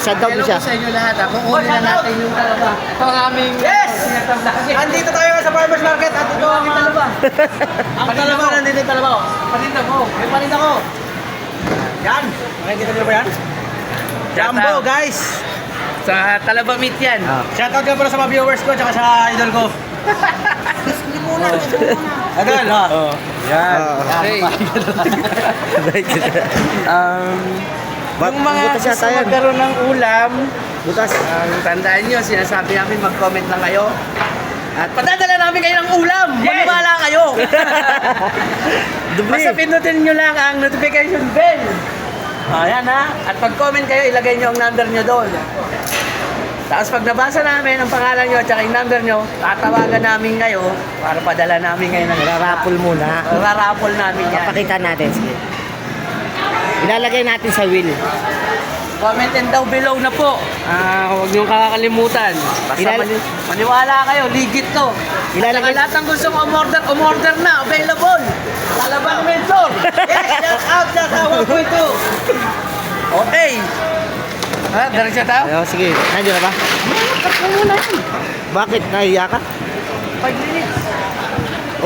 shoutout mo siya. Hello po sa inyo lahat. Kukunin na natin yung talaba. Ito ang aming Andito tayo sa farmer's market at ito ang talaba. Ang talaba, nandito yung talaba. paninda mo. May paninda ko. Yan. Nakikita niyo ba yan? Jumbo, guys. Sa talaba meat yan. Shoutout nga pala sa mga viewers ko at sa idol ko. Idol, ha? Yan. Okay. Yung mga butas gusto yata yan. magkaroon ng ulam, Butas. tandaan nyo, sinasabi namin mag-comment lang kayo. At patadala namin kayo ng ulam. Maniwala kayo. Basta pindutin nyo lang ang notification bell. Ayan ha. At pag-comment kayo, ilagay nyo ang number nyo doon. Tapos pag nabasa namin ang pangalan nyo at saka yung number nyo, tatawagan namin kayo para padala namin kayo ng Rarapol muna. Rarapol namin yan. Papakita natin. Sige. Ilalagay natin sa wheel. Comment and down below na po. Huwag niyong kakalimutan. Basta maniwala kayo, legit to. Ilalagay- Saka lahat ng gustong umorder na, available. Talabang mentor. Yes, shout out sa 1.2. Okay. Diretso tayo? Sige, nandiyan ka ba? Bakit? Nahiya ka? 5 minutes.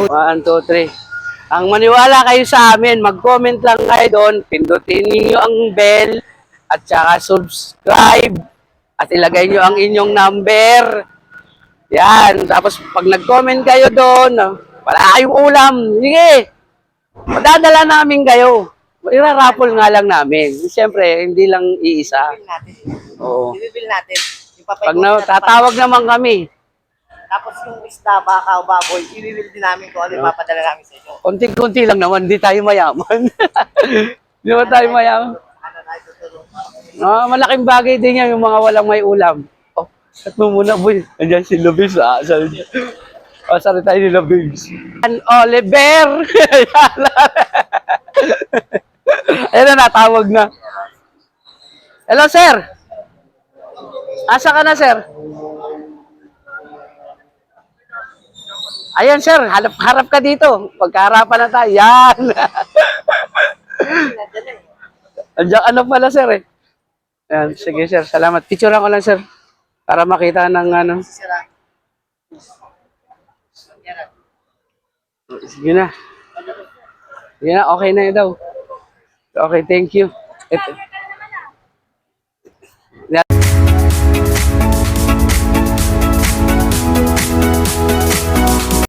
1, 2, 3. Ang maniwala kayo sa amin, mag-comment lang kayo doon, pindutin niyo ang bell, at saka subscribe, at ilagay niyo ang inyong number. Yan. Tapos pag nag-comment kayo doon, wala kayong ulam, sige, madadala namin kayo. Irarapol nga lang namin. Siyempre, hindi lang iisa. Oo. Ibibil natin. Pag tatawag naman kami, Tapos yung isda, baka o baboy, ibibil din namin kung ano yung papadala namin sa inyo. konti-konti lang naman, hindi tayo mayaman. Hindi naman tayo mayaman. Ano tayo tutulong? Malaking bagay din yan yung mga walang may ulam. Oh, at mo muna, boy. Andiyan si Lubis, Sari tayo ni Lubis. An Oliver! Ayan na, natawag na. Hello, sir. Asa ka na, sir? Ayan, sir. Harap ka dito. Pagkaharapan na tayo. Yan. Andiyan, ano pala, sir, eh. Ayan, sige, sir. Salamat. Picturean ko lang, sir. Para makita ng ano. Sige na. Sige na, okay na yun daw. Okay, thank you. Ito.